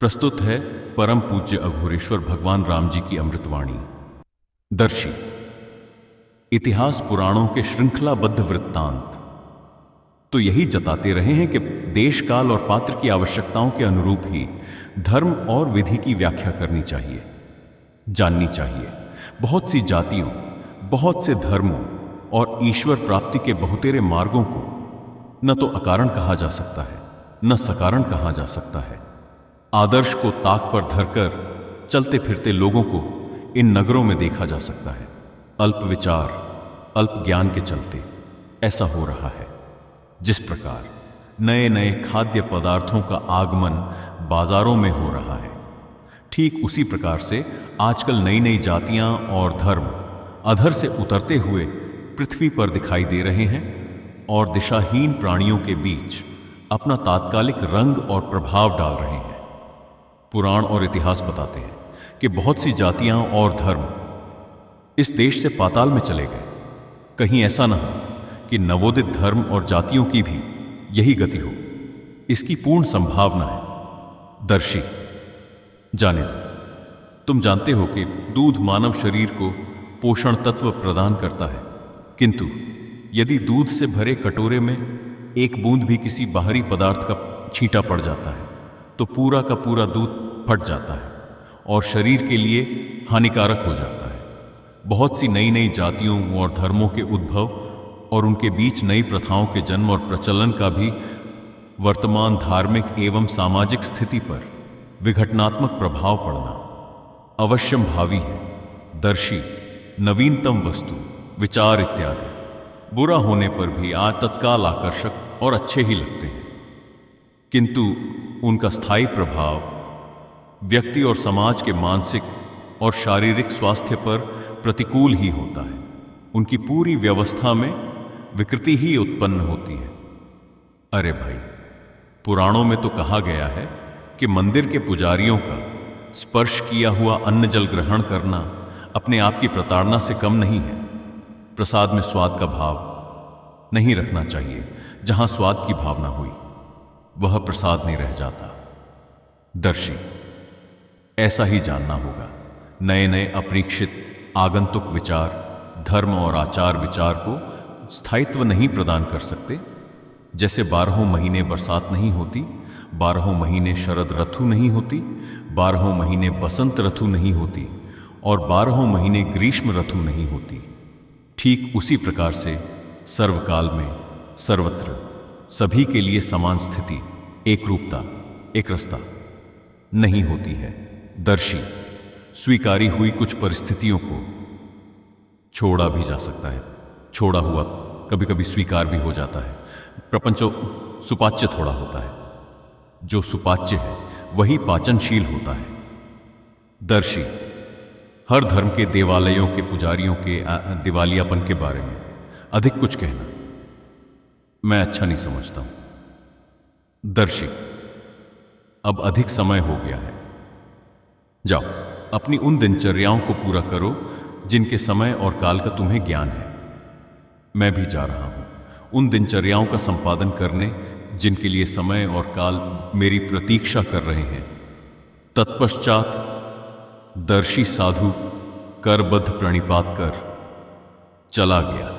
प्रस्तुत है परम पूज्य अघोरेश्वर भगवान राम जी की अमृतवाणी। दर्शी इतिहास पुराणों के श्रृंखलाबद्ध वृत्तांत तो यही जताते रहे हैं कि देश काल और पात्र की आवश्यकताओं के अनुरूप ही धर्म और विधि की व्याख्या करनी चाहिए, जाननी चाहिए। बहुत सी जातियों, बहुत से धर्मों और ईश्वर प्राप्ति के बहुतेरे मार्गों को न तो अकारण कहा जा सकता है, न सकारण कहा जा सकता है। आदर्श को ताक पर धरकर चलते फिरते लोगों को इन नगरों में देखा जा सकता है। अल्प विचार, अल्प ज्ञान के चलते ऐसा हो रहा है। जिस प्रकार नए नए खाद्य पदार्थों का आगमन बाजारों में हो रहा है, ठीक उसी प्रकार से आजकल नई नई जातियां और धर्म अधर से उतरते हुए पृथ्वी पर दिखाई दे रहे हैं और दिशाहीन प्राणियों के बीच अपना तात्कालिक रंग और प्रभाव डाल रहे हैं। पुराण और इतिहास बताते हैं कि बहुत सी जातियां और धर्म इस देश से पाताल में चले गए। कहीं ऐसा न हो कि नवोदित धर्म और जातियों की भी यही गति हो, इसकी पूर्ण संभावना है। दर्शी जाने दो। तुम जानते हो कि दूध मानव शरीर को पोषण तत्व प्रदान करता है, किंतु यदि दूध से भरे कटोरे में एक बूंद भी किसी बाहरी पदार्थ का छींटा पड़ जाता है तो पूरा का पूरा दूध फट जाता है और शरीर के लिए हानिकारक हो जाता है। बहुत सी नई नई जातियों और धर्मों के उद्भव और उनके बीच नई प्रथाओं के जन्म और प्रचलन का भी वर्तमान धार्मिक एवं सामाजिक स्थिति पर विघटनात्मक प्रभाव पड़ना अवश्यम भावी है। दर्शी नवीनतम वस्तु, विचार इत्यादि बुरा होने पर भी आज तत्काल आकर्षक और अच्छे ही लगते हैं, किंतु उनका स्थायी प्रभाव व्यक्ति और समाज के मानसिक और शारीरिक स्वास्थ्य पर प्रतिकूल ही होता है। उनकी पूरी व्यवस्था में विकृति ही उत्पन्न होती है। अरे भाई, पुराणों में तो कहा गया है कि मंदिर के पुजारियों का स्पर्श किया हुआ अन्न जल ग्रहण करना अपने आप की प्रताड़ना से कम नहीं है। प्रसाद में स्वाद का भाव नहीं रखना चाहिए। जहां स्वाद की भावना हुई वह प्रसाद नहीं रह जाता। दर्शी ऐसा ही जानना होगा। नए नए अपरीक्षित आगंतुक विचार धर्म और आचार विचार को स्थायित्व नहीं प्रदान कर सकते। जैसे 12 महीने बरसात नहीं होती, 12 महीने शरद ऋतु नहीं होती, 12 महीने बसंत ऋतु नहीं होती और 12 महीने ग्रीष्म ऋतु नहीं होती, ठीक उसी प्रकार से सर्वकाल में सर्वत्र सभी के लिए समान स्थिति, एक रूपता, एक रसता नहीं होती है। दर्शी स्वीकारी हुई कुछ परिस्थितियों को छोड़ा भी जा सकता है। छोड़ा हुआ कभी कभी स्वीकार भी हो जाता है। प्रपंचो सुपाच्य थोड़ा होता है। जो सुपाच्य है वही पाचनशील होता है। दर्शी हर धर्म के देवालयों के पुजारियों के दिवालियापन के बारे में अधिक कुछ कहना मैं अच्छा नहीं समझता हूं। दर्शी अब अधिक समय हो गया है। जाओ, अपनी उन दिनचर्याओं को पूरा करो जिनके समय और काल का तुम्हें ज्ञान है। मैं भी जा रहा हूं उन दिनचर्याओं का संपादन करने जिनके लिए समय और काल मेरी प्रतीक्षा कर रहे हैं। तत्पश्चात दर्शी साधु करबद्ध प्रणिपात कर चला गया।